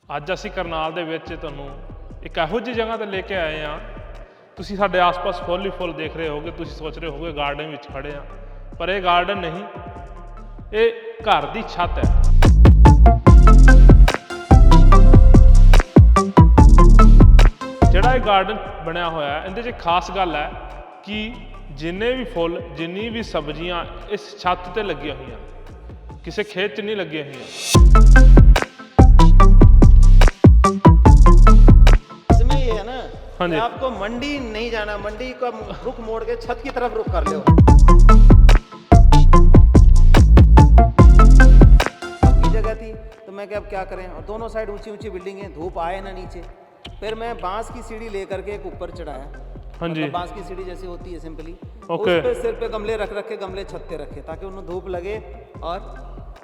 ਅੱਜ ਅਸੀਂ ਕਰਨਾਲ ਦੇ ਵਿੱਚ ਤੁਹਾਨੂੰ ਇੱਕ ਇਹੋ ਜਿਹੀ ਜਗ੍ਹਾ ਤੇ ਲੈ ਕੇ ਆਏ ਹਾਂ। ਤੁਸੀਂ ਸਾਡੇ ਆਸ-ਪਾਸ ਫੁੱਲ ਹੀ ਫੁੱਲ ਦੇਖ ਰਹੇ ਹੋਗੇ, ਤੁਸੀਂ ਸੋਚ ਰਹੇ ਹੋਗੇ ਗਾਰਡਨ ਵਿੱਚ ਖੜੇ ਆ, ਪਰ ਇਹ ਗਾਰਡਨ ਨਹੀਂ, ਇਹ ਘਰ ਦੀ ਛੱਤ ਹੈ। ਜਿਹੜਾ ਇਹ ਗਾਰਡਨ ਬਣਿਆ ਹੋਇਆ ਹੈ, ਇਹਦੇ 'ਚ ਖਾਸ ਗੱਲ ਹੈ ਕਿ जिन्ने भी फुल जिन्नी भी सब्जियां इस छत ते लगी हुई हैं, किसी खेत च नहीं लगी हुई। इसमें ये है ना हाँ जी, आपको मंडी नहीं जाना, मंडी का रुख मोड़ के छत की तरफ रुख कर लो। की जगह थी तो मैं क्या करें, और दोनों साइड ऊंची ऊंची बिल्डिंगें, धूप आए ना नीचे। फिर मैं बांस की सीढ़ी लेकर के एक ऊपर चढ़ाया। हाँ जी, बांस की सीढ़ी जैसी होती है सिंपली, ओके। उस पे सिर पे गमले रख के गमले छत पे रखे ताकि उन्हें धूप लगे। और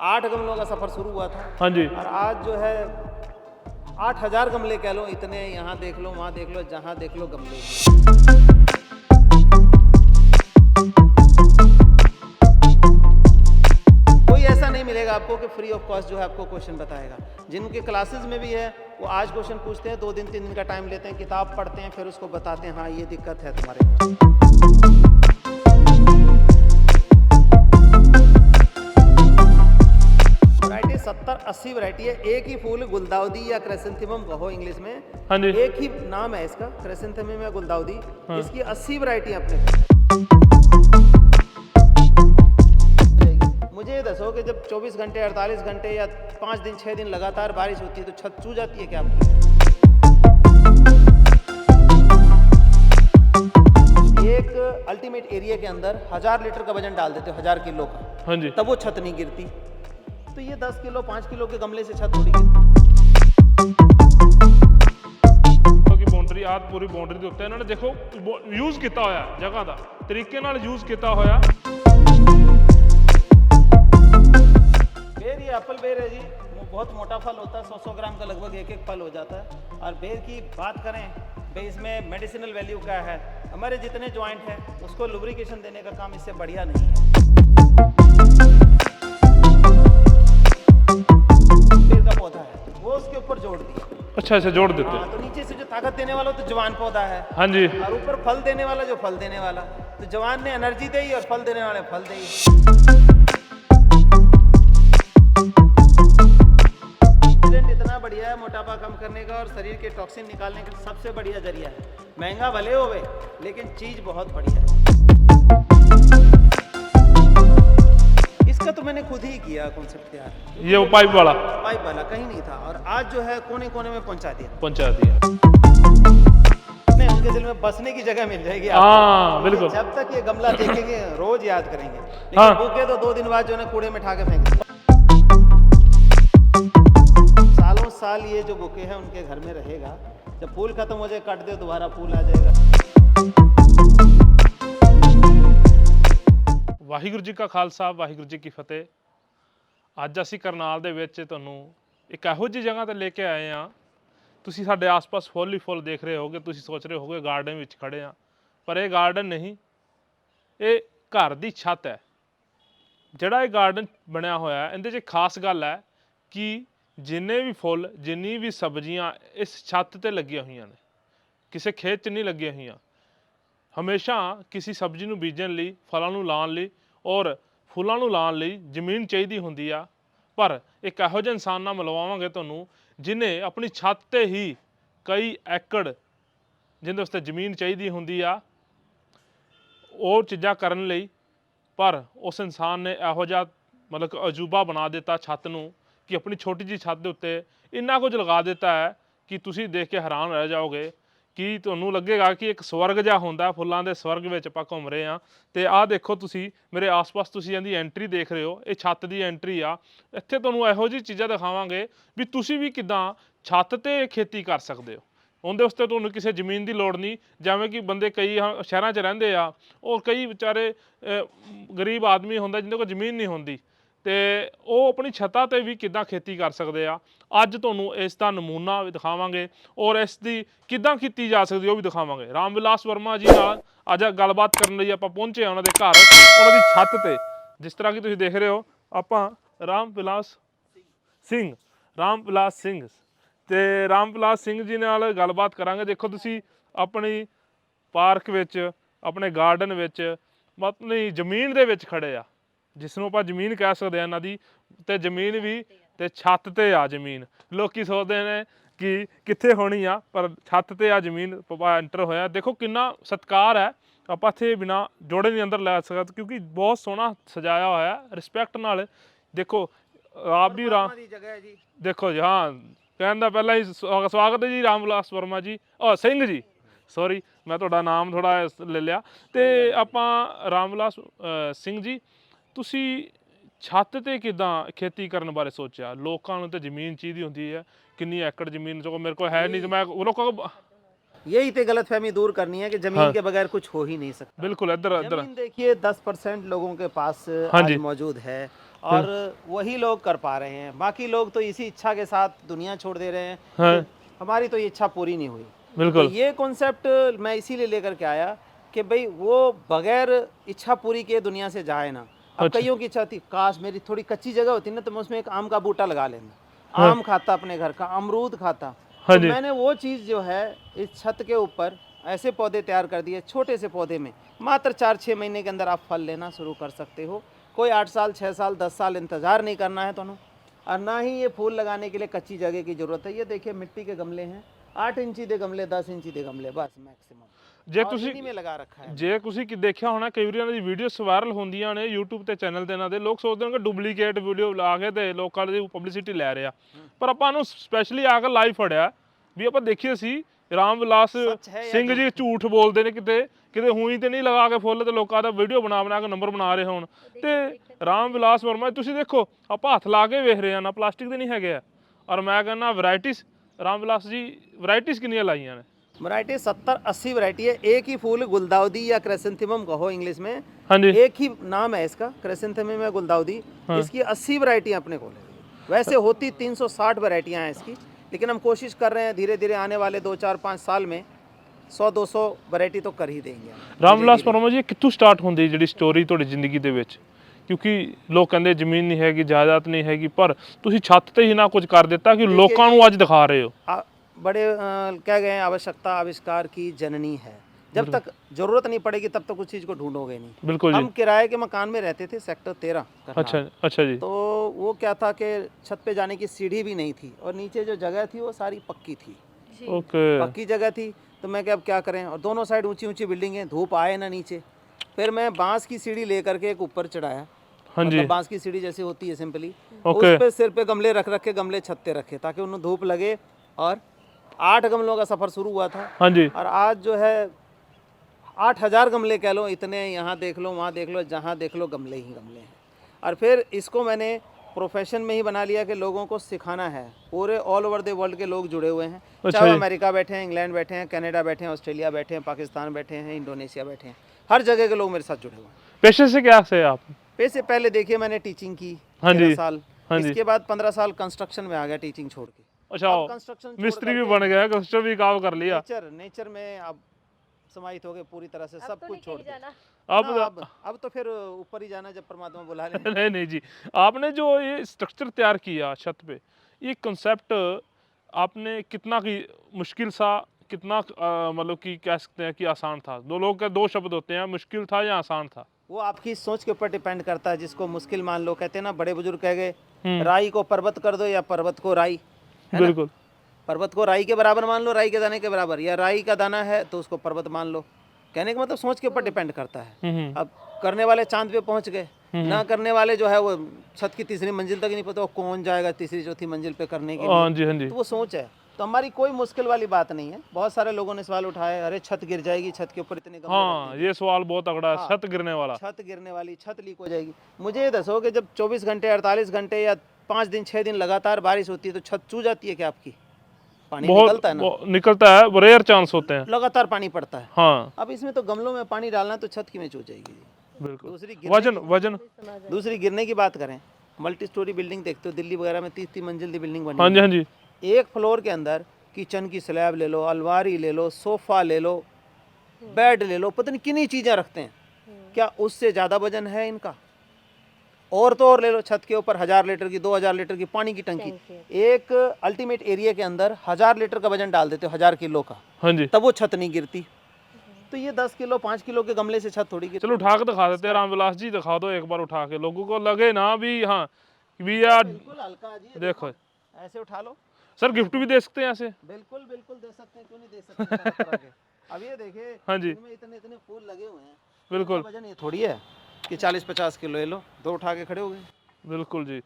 8 गमलों का सफर शुरू हुआ था। हाँ जी, और आज जो है 8000 गमले कह लो, इतने यहाँ देख लो, वहाँ देख लो, जहाँ देख लो गमले। कोई ऐसा नहीं मिलेगा आपको कि फ्री ऑफ कॉस्ट जो है आपको क्वेश्चन बताएगा। जिनके क्लासेस में भी है वो आज क्वेश्चन पूछते हैं, 2 दिन 3 दिन का टाइम लेते हैं, किताब पढ़ते हैं, फिर उसको बताते हैं हाँ ये दिक्कत है तुम्हारे को। वैरायटी 70-80 वैरायटी है। एक ही फूल गुलदाउदी या क्रेसेंथेमम कहो इंग्लिश में, हाँ जी, एक ही नाम है इसका, क्रेसेंथेमम या गुलदाउदी। हाँ। इसकी 80 वैरायटी अपने। मुझे ये दसो कि जब 24 घंटे 48 घंटे या 5 दिन 6 दिन लगातार बारिश होती है तो छत चू जाती है क्या आपकी? एक अल्टीमेट एरिया के अंदर 1000 लीटर का वजन डाल देते हो, 1000 किलो का, हाँ जी, तब वो छत नहीं गिरती। तो ये 10 किलो 5 किलो के गमले से छत थोड़ी गिरती। की बाउंड्री आद पूरी बाउंड्री के उत्ते इन्होंने देखो यूज किया होया जगह का तरीके नाल यूज किया होया। बेर, ये एप्पल बेर है जी, वो बहुत मोटा फल होता है, 100-100 ग्राम का लगभग एक फल हो जाता है। और बेर की बात करें भाई, इसमें मेडिसिनल वैल्यू क्या है, हमारे जितने जॉइंट हैं उसको लुब्रिकेशन देने का काम इससे बढ़िया नहीं है। बेर का पौधा है वो उसके ऊपर जोड़ दिया। अच्छा अच्छा, जोड़ देते। हाँ, तो नीचे से जो ताकत देने वाला तो जवान पौधा है, हाँ जी, और ऊपर फल देने वाला जो फल देने वाला, तो जवान ने एनर्जी दी और फल देने वाले फल दी। इतना बढ़िया है मोटापा कम करने का और शरीर के टॉक्सिन निकालने का सबसे बढ़िया जरिया है। महंगा भले होवे लेकिन चीज बहुत बढ़िया है। इसका तो मैंने खुद ही किया कॉन्सेप्ट तैयार, ये वो पाइप वाला कहीं नहीं था, और आज जो है कोने कोने में पहुंचा दिया। नहीं, उनके दिल में बसने की जगह मिल जाएगी आपको। हाँ बिल्कुल, जब तक ये गमला देखेंगे रोज याद करेंगे, लेकिन हाँ। बुके तो 2 दिन बाद जो है कूड़े में ठा के फेंक देंगे। सालों साल ये जो बुके हैं उनके घर में रहेगा। जब फूल खत्म हो जाए काट दे, दोबारा फूल आ जाएगा। ਵਾਹਿਗੁਰੂ ਜੀ ਕਾ ਖਾਲਸਾ, ਵਾਹਿਗੁਰੂ ਜੀ ਕੀ ਫਤਿਹ। ਅੱਜ ਅਸੀਂ ਕਰਨਾਲ ਦੇ ਵਿੱਚ ਤੁਹਾਨੂੰ ਇੱਕ ਇਹੋ ਜਿਹੀ ਜਗ੍ਹਾ ਤੇ ਲੈ ਕੇ ਆਏ ਹਾਂ। ਤੁਸੀਂ ਸਾਡੇ ਆਸ-ਪਾਸ ਫੁੱਲ ਹੀ ਫੁੱਲ ਦੇਖ ਰਹੇ ਹੋਗੇ, ਤੁਸੀਂ ਸੋਚ ਰਹੇ ਹੋਗੇ ਗਾਰਡਨ ਵਿੱਚ ਖੜੇ ਆ, ਪਰ ਇਹ ਗਾਰਡਨ ਨਹੀਂ, ਇਹ ਘਰ ਦੀ ਛੱਤ ਹੈ। ਜਿਹੜਾ ਇਹ ਗਾਰਡਨ ਬਣਿਆ ਹੋਇਆ ਇਹਦੇ 'ਚ ਖਾਸ ਗੱਲ ਹੈ ਕਿ ਜਿੰਨੇ ਵੀ ਫੁੱਲ ਜਿੰਨੀ ਵੀ ਸਬਜ਼ੀਆਂ ਇਸ ਛੱਤ ਤੇ ਲੱਗੀਆਂ ਹੋਈਆਂ ਨੇ, ਕਿਸੇ ਖੇਤ 'ਚ ਨਹੀਂ ਲੱਗੀਆਂ ਹੋਈਆਂ। ਹਮੇਸ਼ਾ ਕਿਸੇ ਸਬਜ਼ੀ ਨੂੰ ਬੀਜਣ ਲਈ, ਫਲਾਂ ਨੂੰ ਲਾਉਣ ਲਈ ਔਰ ਫੁੱਲਾਂ ਨੂੰ ਲਾਉਣ ਲਈ ਜ਼ਮੀਨ ਚਾਹੀਦੀ ਹੁੰਦੀ ਆ, ਪਰ ਇੱਕ ਇਹੋ ਜਿਹੇ ਇਨਸਾਨ ਨਾਲ ਮਿਲਵਾਵਾਂਗੇ ਤੁਹਾਨੂੰ ਜਿਹਨੇ ਆਪਣੀ ਛੱਤ ਤੇ ਹੀ ਕਈ ਏਕੜ ਜਿਹਦੇ ਵਾਸਤੇ ਜ਼ਮੀਨ ਚਾਹੀਦੀ ਹੁੰਦੀ ਆ ਉਹ ਚੀਜ਼ਾਂ ਕਰਨ ਲਈ, ਪਰ ਉਸ ਇਨਸਾਨ ਨੇ ਇਹੋ ਜਿਹਾ ਮਤਲਬ ਕਿ ਅਜੂਬਾ ਬਣਾ ਦਿੱਤਾ ਛੱਤ ਨੂੰ ਕਿ ਆਪਣੀ ਛੋਟੀ ਜਿਹੀ ਛੱਤ ਦੇ ਉੱਤੇ ਇੰਨਾ ਕੁਝ ਲਗਾ ਦਿੱਤਾ ਹੈ ਕਿ ਤੁਸੀਂ ਦੇਖ ਕੇ ਹੈਰਾਨ ਰਹਿ ਜਾਓਗੇ ਕਿ ਤੁਹਾਨੂੰ ਲੱਗੇਗਾ ਕਿ ਇੱਕ ਸਵਰਗ ਜਿਹਾ ਹੁੰਦਾ, ਫੁੱਲਾਂ ਦੇ ਸਵਰਗ ਵਿੱਚ ਆਪਾਂ ਘੁੰਮ ਰਹੇ ਹਾਂ। ਤੇ ਆਹ ਦੇਖੋ ਤੁਸੀਂ ਮੇਰੇ ਆਸ-ਪਾਸ ਤੁਸੀਂ ਇਹਦੀ ਐਂਟਰੀ ਦੇਖ ਰਹੇ ਹੋ, ਇਹ ਛੱਤ ਦੀ ਐਂਟਰੀ ਆ। ਇੱਥੇ ਤੁਹਾਨੂੰ ਇਹੋ ਜਿਹੀ ਚੀਜ਼ਾਂ ਦਿਖਾਵਾਂਗੇ ਵੀ ਤੁਸੀਂ ਵੀ ਕਿੱਦਾਂ ਛੱਤ ਤੇ ਖੇਤੀ ਕਰ ਸਕਦੇ ਹੋ। ਉਹਦੇ ਵਾਸਤੇ ਤੁਹਾਨੂੰ ਕਿਸੇ ਜ਼ਮੀਨ ਦੀ ਲੋੜ ਨਹੀਂ, ਜਿਵੇਂ ਕਿ ਬੰਦੇ ਕਈ ਸ਼ਹਿਰਾਂ 'ਚ ਰਹਿੰਦੇ ਆ, ਉਹ ਕਈ ਵਿਚਾਰੇ ਗਰੀਬ ਆਦਮੀ ਹੁੰਦਾ ਜਿਹਦੇ ਕੋਲ ਜ਼ਮੀਨ ਨਹੀਂ ਹੁੰਦੀ, ਤੇ ਉਹ ਆਪਣੀ ਛੱਤਾਂ 'ਤੇ ਵੀ ਕਿੱਦਾਂ ਖੇਤੀ ਕਰ ਸਕਦੇ ਆ। ਅੱਜ ਤੁਹਾਨੂੰ ਇਸ ਦਾ ਨਮੂਨਾ ਵੀ ਦਿਖਾਵਾਂਗੇ ਔਰ ਇਸ ਦੀ ਕਿੱਦਾਂ ਕੀਤੀ ਜਾ ਸਕਦੀ ਉਹ ਵੀ ਦਿਖਾਵਾਂਗੇ। ਰਾਮ ਵਿਲਾਸ ਵਰਮਾ ਜੀ ਨਾਲ ਅੱਜ ਗੱਲਬਾਤ ਕਰਨ ਲਈ ਆਪਾਂ ਪਹੁੰਚੇ ਉਹਨਾਂ ਦੇ ਘਰ, ਉਹਨਾਂ ਦੀ ਛੱਤ 'ਤੇ। ਜਿਸ ਤਰ੍ਹਾਂ ਕਿ ਤੁਸੀਂ ਦੇਖ ਰਹੇ ਹੋ, ਆਪਾਂ ਰਾਮ ਵਿਲਾਸ ਸਿੰਘ ਤੇ ਰਾਮਵਿਲਾਸ ਸਿੰਘ ਜੀ ਨਾਲ ਗੱਲਬਾਤ ਕਰਾਂਗੇ। ਦੇਖੋ ਤੁਸੀਂ ਆਪਣੀ ਪਾਰਕ ਵਿੱਚ, ਆਪਣੇ ਗਾਰਡਨ ਵਿੱਚ, ਆਪਣੀ ਜ਼ਮੀਨ ਦੇ ਵਿੱਚ ਖੜੇ ਆ, ਜਿਸ ਨੂੰ ਆਪਾਂ ਜ਼ਮੀਨ ਕਹਿ ਸਕਦੇ ਆ ਇਹਨਾਂ ਦੀ, ਤੇ ਜ਼ਮੀਨ ਵੀ ਤੇ ਛੱਤ ਤੇ ਆ ਜ਼ਮੀਨ। ਲੋਕੀ ਸੋਚਦੇ ਨੇ ਕਿ ਕਿੱਥੇ ਹੋਣੀ ਆ, ਪਰ ਛੱਤ ਤੇ ਆ ਜ਼ਮੀਨ ਐਂਟਰ ਹੋਇਆ। ਦੇਖੋ ਕਿੰਨਾ ਸਤਿਕਾਰ ਹੈ, ਆਪਾਂ ਇੱਥੇ ਬਿਨਾ ਜੋੜੇ ਨਹੀਂ ਅੰਦਰ ਲੈ ਸਕਦੇ, ਕਿਉਂਕਿ ਬਹੁਤ ਸੋਹਣਾ ਸਜਾਇਆ ਹੋਇਆ ਰਿਸਪੈਕਟ ਨਾਲ। ਦੇਖੋ ਆਪ ਵੀ परमात्मा दी जगह है जी। ਦੇਖੋ ਜੀ, ਹਾਂ ਕਹਿਣ ਦਾ ਪਹਿਲਾਂ ਹੀ ਸਵਾਗਤ ਹੈ ਜੀ ਰਾਮਵਿਲਾਸ ਵਰਮਾ ਜੀ, ਸਿੰਘ ਜੀ, ਸੌਰੀ ਮੈਂ ਤੁਹਾਡਾ ਨਾਮ ਥੋੜਾ ਲੈ ਲਿਆ। ਤੇ ਆਪਾਂ ਰਾਮਵਿਲਾਸ ਸਿੰਘ ਜੀ, ਤੁਸੀਂ ਛੱਤ ਤੇ ਕਿਦਾਂ ਖੇਤੀ ਕਰਨ ਬਾਰੇ ਸੋਚਿਆ? ਲੋਕਾਂ ਨੂੰ ਤੇ ਜ਼ਮੀਨ ਚਾਹੀਦੀ ਹੁੰਦੀ ਹੈ, ਕਿੰਨੀ ਏਕੜ ਜ਼ਮੀਨ ਜੋ ਮੇਰੇ ਕੋਲ ਹੈ ਨਹੀਂ, ਤੇ ਮੈਂ ਉਹ ਲੋਕਾਂ को यही तो गलतफहमी दूर करनी है कि जमीन के बगैर कुछ हो ही नहीं सकता। बिल्कुल इधर इधर जमीन देखिए 10% लोगों के पास हाँ आज जी। मौजूद है और वही लोग कर पा रहे हैं, बाकी लोग तो इसी इच्छा के साथ दुनिया छोड़ दे रहे हैं। हाँ। हमारी तो ये इच्छा पूरी नहीं हुई। बिल्कुल तो ये कॉन्सेप्ट मैं इसीलिए लेकर के आया कि भाई वो बगैर इच्छा पूरी किए दुनिया से जाए ना। अब कईयों की इच्छा थी काश मेरी थोड़ी कच्ची जगह होती ना, तो मैं उसमें एक आम का बूटा लगा लेना, आम खाता अपने घर का, अमरूद खाता। हाँ तो जी। मैंने वो चीज़ जो है इस छत के ऊपर ऐसे पौधे तैयार कर दिए, छोटे से पौधे में मात्र 4-6 महीने के अंदर आप फल लेना शुरू कर सकते हो। कोई 8 साल 6 साल 10 साल इंतज़ार नहीं करना है दोनों, और ना ही ये फूल लगाने के लिए कच्ची जगह की ज़रूरत है। ये देखिए मिट्टी के गमले हैं, 8 इंची के गमले, 10 इंची के गमले, बस मैक्सिमम ਜੇ और ਤੁਸੀਂ इन्हीं में लगा रखा है। ਜੇ ਤੁਸੀਂ ਦੇਖਿਆ ਹੋਣਾ, ਕਈ ਵਾਰੀ ਇਹਨਾਂ ਦੀ ਵੀਡੀਓਸ ਵਾਇਰਲ ਹੁੰਦੀਆਂ ਨੇ YouTube ਤੇ ਚੈਨਲ ਤੇ ਇਹਨਾਂ ਦੇ, ਲੋਕ ਸੋਚਦੇ ਨੇ ਕਿ ਡੁਪਲੀਕੇਟ ਵੀਡੀਓ ਲਾ ਕੇ ਤੇ ਲੋਕਾਂ ਦੀ ਪਬਲਿਸਿਟੀ ਲੈ ਰਿਹਾ, ਪਰ ਆਪਾਂ ਨੂੰ ਸਪੈਸ਼ਲੀ ਆ ਕੇ ਲਾਈਵ ਫੜਿਆ ਵੀ ਆਪਾਂ ਦੇਖੀਏ ਸੀ ਰਾਮਵਿਲਾਸ ਹੈ ਸਿੰਘ ਜੀ ਝੂਠ ਬੋਲਦੇ ਨੇ, ਕਿਤੇ ਕਿਤੇ ਹੋਈ ਤੇ ਨਹੀਂ ਲਗਾ ਕੇ ਫੁੱਲ ਤੇ ਲੋਕਾਂ ਦਾ ਵੀਡੀਓ ਬਣਾ ਬਣਾ ਕੇ ਨੰਬਰ ਬਣਾ ਰਹੇ ਹੋਣ। ਤੇ ਰਾਮਵਿਲਾਸ ਵਰਮਾ ਤੁਸੀਂ ਦੇਖੋ, ਆਪਾਂ ਹੱਥ ਲਾ ਕੇ ਵੇਖ ਰਹੇ ਆ ਨਾ, ਪਲਾਸਟਿਕ ਦੇ ਨਹੀਂ ਹੈਗੇ ਆ। ਔਰ ਮੈਂ ਕਹਿੰਦਾ ਵੈਰਾਈਟੀਜ਼ ਰਾਮਵਿਲਾਸ ਜੀ, ਵੈਰਾਈਟੀਜ਼ कितनी ਲਾਈਆਂ ਨੇ? वैरायटी 70-80 वैरायटी है। एक ही फूल गुलदाउदी या क्रेसेंथिमम कहो इंग्लिश में, हाँ जी। एक ही नाम है इसका, क्रेसेंथिमम या गुलदाउदी। इसकी 80 वैरायटी अपने को है। वैसे होती 360 वैरायटियाँ हैं इसकी, लेकिन हम कोशिश कर रहे हैं धीरे धीरे आने वाले 2-4-5 साल में 100-200 वैरायटी तो कर ही देंगे। ਰਾਮਵਿਲਾਸ ਵਰਮਾ ਜੀ, ਕਿੱਥੋਂ ਸਟਾਰਟ ਹੁੰਦੀ ਜਿਹੜੀ ਸਟੋਰੀ ਤੁਹਾਡੀ ਜ਼ਿੰਦਗੀ ਦੇ ਵਿੱਚ? ਕਿਉਂਕਿ ਲੋਕ ਕਹਿੰਦੇ ਜ਼ਮੀਨ ਨਹੀਂ ਹੈਗੀ, ਜਾਇਦਾਦ ਨਹੀਂ ਹੈਗੀ, ਪਰ ਤੁਸੀਂ ਛੱਤ ਤੇ ਹੀ ਨਾ ਕੁਝ ਕਰ ਦਿੱਤਾ ਕਿ ਲੋਕਾਂ ਨੂੰ ਅੱਜ ਦਿਖਾ ਰਹੇ ਹੋ। बड़े कह गए हैं आवश्यकता आविष्कार की जननी है। जब तक जरूरत नहीं पड़ेगी तब तक उस चीज़ को ढूंढोगे नहीं। बिल्कुल जी। हम किराए के मकान में रहते थे सेक्टर 13 करनाल। अच्छा अच्छा जी। तो वो क्या था कि छत पे जाने की सीढ़ी भी नहीं थी, और नीचे जो जगह थी वो सारी पक्की थी, ओके। पक्की जगह थी। तो मैं क्या अब क्या करें, और दोनों साइड ऊंची ऊंची बिल्डिंगें, धूप आए ना नीचे। फिर मैं बांस की सीढ़ी लेकर के एक ऊपर चढ़ाया। हाँ जी। बांस की सीढ़ी जैसे होती है सिंपली, ओके। उस पे सिर पे गमले रख रख के गमले छत पे रखे ताकि उन्हें धूप लगे। और 8 गमलों का सफ़र शुरू हुआ था। हाँ जी। और आज जो है 8000 गमले कह लो, इतने यहाँ देख लो वहाँ देख लो, जहाँ देख लो गमले ही गमले हैं। और फिर इसको मैंने प्रोफेशन में ही बना लिया कि लोगों को सिखाना है। पूरे ऑल ओवर द वर्ल्ड के लोग जुड़े हुए हैं, चाहे वो अमेरिका बैठे हैं, इंग्लैंड बैठे हैं, कनाडा बैठे हैं, ऑस्ट्रेलिया बैठे हैं, पाकिस्तान बैठे हैं, इंडोनेशिया बैठे हैं, हर जगह के लोग मेरे साथ जुड़े हुए हैं। पेशे से क्या से आप? पैसे पहले देखिए मैंने टीचिंग की 13 साल, इसके बाद 15 साल कंस्ट्रक्शन में आ गया टीचिंग छोड़ के। अच्छा, कंस्ट्रक्शन मिस्त्री भी बन गया, कंस्ट्रक्शन भी काम कर लिया। नेचर में अब समाहित हो गए पूरी तरह से, सब कुछ छोड़ दिया। अब तो फिर ऊपर ही जाना जब परमात्मा बुला ले। नहीं नहीं जी, आपने जो ये स्ट्रक्चर तैयार किया छत पे, ये कंसेप्ट आपने कितना की मुश्किल सा, कितना मतलब कि कह सकते हैं कि आसान था? दो लोग के दो शब्द होते हैं, मुश्किल था या आसान था? वो आपकी सोच के ऊपर डिपेंड करता है। जिसको मुश्किल मान लो, कहते हैं ना बड़े बुजुर्ग कह गए राई को पर्वत कर दो या पर्वत को राई, बिल्कुल। पर्वत को राई के बराबर मान लो, राई के दाने के बराबर, या राई का दाना है तो उसको पर्वत मान लो। कहने का मतलब सोच के ऊपर डिपेंड करता है। अब करने वाले चांद पे पहुंच गए, ना करने वाले जो है वो छत की तीसरी मंजिल तक नहीं पता वो कौन जाएगा तीसरी चौथी मंजिल पे करने के लिए। हाँ जी, हाँ जी। तो वो सोच है। तो हमारी कोई मुश्किल वाली बात नहीं है। बहुत सारे लोगों ने सवाल उठाए, अरे छत गिर जाएगी, छत के ऊपर इतने गमले हाँ, ये सवाल बहुत तगड़ा है। छत गिरने वाला, छत गिरने वाली, छत लीक हो जाएगी। मुझे ये दसो कि जब 24 घंटे 48 घंटे या 5 दिन 6 दिन लगातार बारिश होती है तो छत चू जाती है क्या आपकी? पानी निकलता है ना, निकलता है, रेयर चांस होते हैं, लगातार पानी पड़ता है। हाँ। अब इसमें तो गमलों में पानी डालना तो छत की में चू जाएगी। बिल्कुल। वजन दूसरी गिरने की बात करें, मल्टी स्टोरी बिल्डिंग देखते हो दिल्ली वगैरह में, 30-30 मंजिल की बिल्डिंग बनी। हाँ जी, हाँ जी। एक फ्लोर के अंदर किचन की स्लैब ले लो, अलमारी ले लो, सोफा ले लो, बेड ले लो, पता नहीं कितनी चीज़ें रखते हैं। क्या उससे ज़्यादा वजन है इनका? और तो और ले लो, छत के ऊपर 1000 लीटर की 2000 लीटर की पानी की टंकी, एक अल्टीमेट एरिया के अंदर 1000 लीटर का वजन डाल देते हो, 1000 किलो का, हाँ जी, तब वो छत नहीं गिरती। तो ये 10 किलो 5 किलो के गमले से छत थोड़ी गिरती। चलो उठा के दिखा देते हैं रामविलास जी, दिखा दो एक बार उठा के, लोगों को लगे ना भी हाँ भी यार बिल्कुल हल्का जी, ये देखो ऐसे उठा लो। सर, गिफ्ट भी दे सकते हैं ऐसे। बिल्कुल बिल्कुल दे सकते हैं, क्यों नहीं दे सकते हैं, तरह तरह के। अब ये देखिए, हाँ जी, इनमें इतने इतने फूल लगे हुए हैं, बिल्कुल इनका वजन ये थोड़ी है कि 40-50 किलो, ये लो 2 उठा के खड़े हो गए। बिल्कुल जी।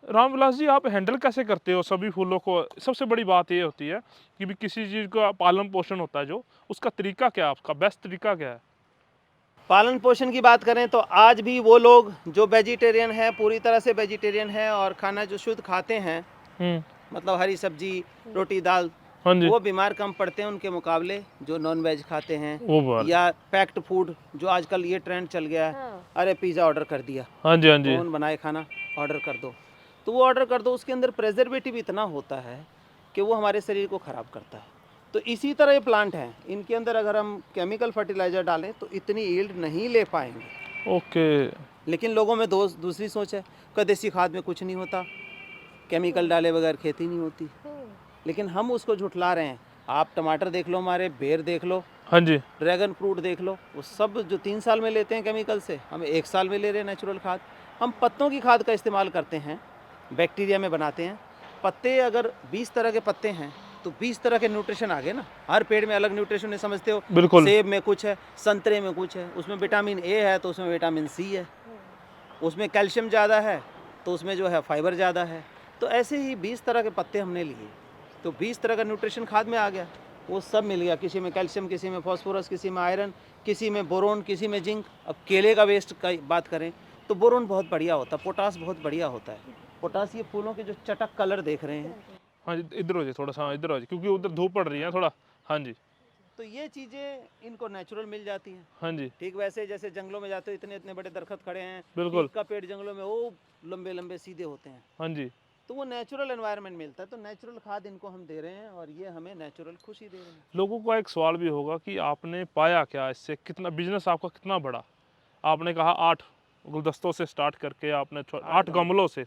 रामविलास जी, आप हैंडल कैसे करते हो सभी फूलों को? सबसे बड़ी बात ये होती है कि भी किसी चीज़ का पालन पोषण होता है जो, उसका तरीका क्या है, आपका बेस्ट तरीका क्या है? पालन पोषण की बात करें तो आज भी वो लोग जो वेजिटेरियन है, पूरी तरह से वेजिटेरियन है और खाना जो शुद्ध खाते हैं, मतलब हरी सब्जी रोटी दाल, हाँ जी, वो बीमार कम पड़ते हैं उनके मुकाबले जो नॉन वेज खाते हैं वो बात, या पैक्ड फूड, जो आजकल ये ट्रेंड चल गया है। अरे पिज़्ज़ा ऑर्डर कर दिया, हाँ जी, हाँ जी, कौन बनाए खाना, ऑर्डर कर दो, तो वो ऑर्डर कर दो, उसके अंदर प्रेजर्वेटिव इतना होता है कि वो हमारे शरीर को ख़राब करता है। तो इसी तरह ये प्लांट हैं, इनके अंदर अगर हम केमिकल फर्टिलाइज़र डालें तो इतनी यील्ड नहीं ले पाएंगे। ओके, लेकिन लोगों में दूसरी सोच है कि देसी खाद में कुछ नहीं होता, केमिकल डाले बगैर खेती नहीं होती, लेकिन हम उसको झुठला रहे हैं। आप टमाटर देख लो, हमारे बेर देख लो, हाँ जी, ड्रैगन फ्रूट देख लो, वो सब जो 3 साल में लेते हैं केमिकल से, हम 1 साल में ले रहे हैं नेचुरल खाद। हम पत्तों की खाद का इस्तेमाल करते हैं, बैक्टीरिया में बनाते हैं। पत्ते अगर 20 तरह के पत्ते हैं तो 20 तरह के न्यूट्रिशन आ गए ना, हर पेड़ में अलग न्यूट्रिशन है, समझते हो। बिल्कुल, सेब में कुछ है, संतरे में कुछ है, उसमें विटामिन ए है तो उसमें विटामिन सी है, उसमें कैल्शियम ज़्यादा है तो उसमें जो है फाइबर ज़्यादा है। तो ऐसे ही 20 तरह के पत्ते हमने लिए, तो 20 तरह का न्यूट्रिशन खाद में आ गया, वो सब मिल गया, किसी में कैल्शियम, किसी में फॉस्फोरस, किसी में आयरन, किसी में बोरोन, किसी में जिंक। अब केले का वेस्ट का बात करें तो बोरोन बहुत बढ़िया होता है, पोटास बहुत बढ़िया होता है। पोटास ये फूलों के जो चटक कलर देख रहे हैं, हाँ जी, इधर हो जाए थोड़ा सा, हाँ, इधर हो जाए क्योंकि उधर धूप पड़ रही है थोड़ा, हाँ जी, तो ये चीज़ें इनको नेचुरल मिल जाती हैं। हाँ जी, ठीक वैसे जैसे जंगलों में जाते हो, इतने इतने बड़े दरख्त खड़े हैं, बिल्कुल, टीक का पेड़ जंगलों में वो लंबे लंबे सीधे होते हैं, हाँ जी। तो वो नेचुरल एनवायरनमेंट मिलता है। तो नेचुरल खाद इनको हम दे रहे हैं और ये हमें नेचुरल खुशी दे रहे हैं। लोगों का एक सवाल भी होगा कि आपने पाया क्या इससे, कितना बिजनेस आपका कितना बड़ा? आपने कहा 8 गुलदस्तों से स्टार्ट करके आपने 8 गमलों से,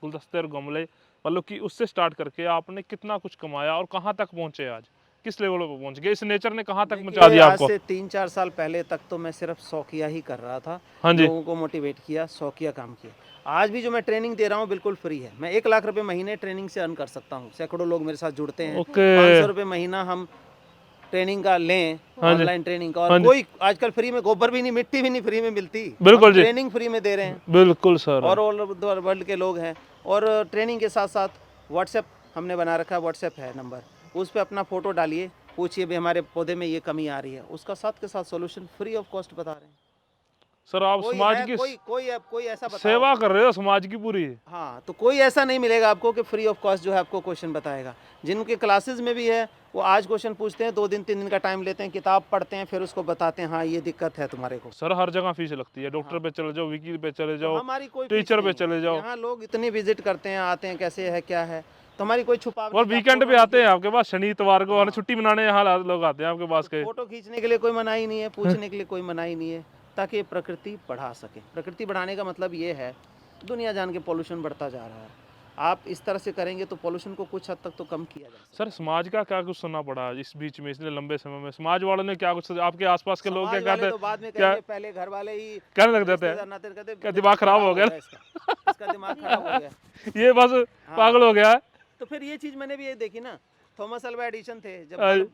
गुलदस्ते और गमले, मतलब कि उससे स्टार्ट करके आपने कितना कुछ कमाया और कहाँ तक पहुँचे आज? किस लेवल पे पहुँच गए? इस नेचर ने कहाँ तक पहुँचा देखिए, दिया आज आपको? से 3-4 साल पहले तक तो मैं सिर्फ शौकिया ही कर रहा था, हाँ जी, लोगों को मोटिवेट किया, शौकिया काम किया। आज भी जो मैं ट्रेनिंग दे रहा हूँ बिल्कुल फ्री है। मैं 1 लाख रुपए महीने ट्रेनिंग से अर्न कर सकता हूँ। सैकड़ों लोग मेरे साथ जुड़ते हैं। ओके, 500 रुपये महीना हम ट्रेनिंग का लें, हाँ जी, ऑनलाइन ट्रेनिंग का, हाँ और जी, कोई आजकल फ्री में गोबर भी नहीं, मिट्टी भी नहीं फ्री में मिलती, बिल्कुल जी, ट्रेनिंग फ्री में दे रहे हैं। बिल्कुल सर, और ऑल ओवर द वर्ल्ड के लोग हैं। और ट्रेनिंग के साथ साथ व्हाट्सएप हमने बना रखा है, व्हाट्सएप है नंबर, उस पर अपना फ़ोटो डालिए, पूछिए भी हमारे पौधे में ये कमी आ रही है, उसका साथ के साथ सॉल्यूशन फ्री ऑफ कॉस्ट बता रहे हैं। सर आप कोई समाज है, की कोई ऐसा बताओ। सेवा कर रहे हो समाज की पूरी। हाँ, तो कोई ऐसा नहीं मिलेगा आपको कि फ्री ऑफ कॉस्ट जो है आपको क्वेश्चन बताएगा। जिनके क्लासेस में भी है वो आज क्वेश्चन पूछते हैं, 2 दिन 3 दिन का टाइम लेते हैं, किताब पढ़ते हैं, फिर उसको बताते हैं हाँ ये दिक्कत है तुम्हारे को। सर हर जगह फीस लगती है, डॉक्टर पे चले जाओ, वकील पे चले तो जाओ, हमारी कोई टीचर पे चले जाओ, यहाँ लोग इतनी विजिट करते हैं, आते हैं, कैसे है क्या है, तो हमारी कोई छुपाव और नहीं। वीकेंड पे आते हैं आपके पास, शनि इतवार को और छुट्टी मनाने यहाँ लोग आते हैं आपके पास के। फोटो खींचने के लिए कोई मनाही नहीं है, पूछने के लिए कोई मनाही नहीं है, ताकि प्रकृति बढ़ा सके। प्रकृति बढ़ाने का मतलब ये है, दुनिया जान के पॉल्यूशन बढ़ता जा रहा है, आप इस तरह से करेंगे तो पॉल्यूशन को कुछ हद तक तो कम किया जा सकता सर समाज का क्या कुछ सुनना पड़ा इस बीच में, इसलिए लंबे समय में समाज वालों ने क्या कुछ, आपके आसपास के है। लोग क्या समाज वाले कहते तो बाद में क्या कहेंगे, पहले घर वाले ही कहने लग जाते हैं रिश्तेदार नाते कहते क्या दिमाग खराब हो गया? इसका दिमाग खराब हो गया। ये बस पागल हो गया है। तो फिर ये चीज मैंने भी ये देखी ना, थॉमस अल्वा एडिसन थे, जब बल्ब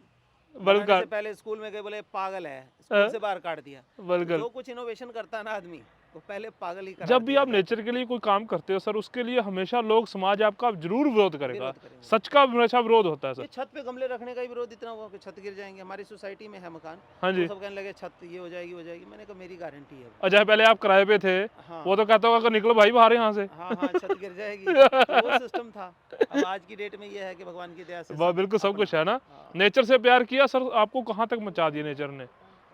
बनाने का से पहले स्कूल में गए, बोले पागल है, स्कूल से बाहर काट दिया। बिल्कुल। जो कुछ इनोवेशन करता है ना आदमी, वो पहले पागल ही करा जब भी दिया आप जाता है। नेचर के लिए कोई काम करते हो सर, उसके लिए हमेशा लोग, समाज आपका जरूर विरोध करेगा, विरोध करेंगे। सच का हमेशा विरोध होता है ये सर। छत पे गमले रखने का ही विरोध इतना हुआ कि छत गिर जाएंगे। हमारी सोसाइटी में है मकान, हाँ जी, तो सब कहने लगे छत ये हो जाएगी, हो जाएगी। मैंने कहा मेरी गारंटी है। और जब पहले आप किराए पे थे, हाँ वो तो कहता होगा कि निकलो भाई बाहर यहाँ से। हाँ हाँ, छत गिर जाएगी, तो वो सिस्टम था। अब आज की डेट में ये है कि भगवान की दया से वाह, बिल्कुल सब कुछ है ना। नेचर से प्यार किया सर, आपको कहाँ तक मचा दिया नेचर ने,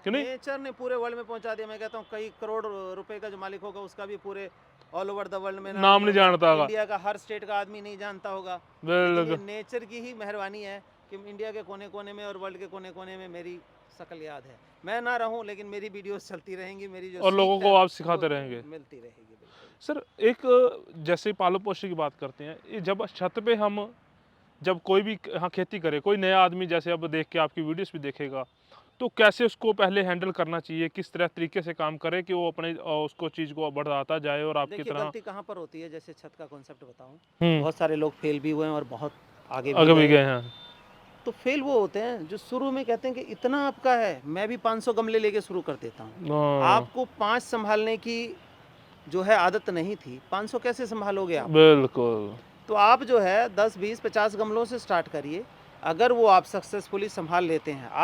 क्यों नहीं? नेचर ने पूरे वर्ल्ड में पहुंचा दिया। मैं कहता हूँ कई करोड़ रुपए का जो मालिक होगा उसका भी पूरे ऑल ओवर द वर्ल्ड में नाम नहीं जानता होगा। इंडिया का हर स्टेट का आदमी नहीं जानता होगा। बिल्कुल। लेकिन ये नेचर की ही मेहरबानी है कि इंडिया के कोने कोने में और वर्ल्ड के कोने कोने में मेरी शक्ल याद है। मैं ना रहूं लेकिन मेरी वीडियोस चलती रहेंगी, मेरी जो और लोगों सीख को है, आप सिखाते वो रहेंगे। मिलती रहेगी। बिल्कुल। सर एक जैसे पालन पोषण की बात करते हैं, ये जब छत पे हम जब कोई भी हाँ खेती करे, कोई नया आदमी जैसे अब देख के आपकी वीडियोस भी देखेगा, तो कैसे उसको पहले हैंडल करना चाहिए, किस तरह तरीके से काम करे कि वो अपने उसको चीज़ को बढ़ाता जाए और आपकी देखिए तरह गलती कहाँ पर होती है, जैसे छत का कॉन्सेप्ट बताऊं, हम्म बहुत सारे लोग फेल भी हुए हैं और बहुत आगे भी आगे भी गए गए हैं। हैं। तो फेल वो होते हैं जो शुरू में कहते हैं कि इतना आपका है, मैं भी 500 गमले लेके शुरू कर देता हूँ। हाँ, आपको 5 संभालने की जो है आदत नहीं थी, 500 कैसे संभालोगे आप? बिल्कुल। तो आप जो है 10, 20, 50 गमलों से स्टार्ट करिए। अगर वो आप सक्सेसफुली संभाल लेते हैं, आप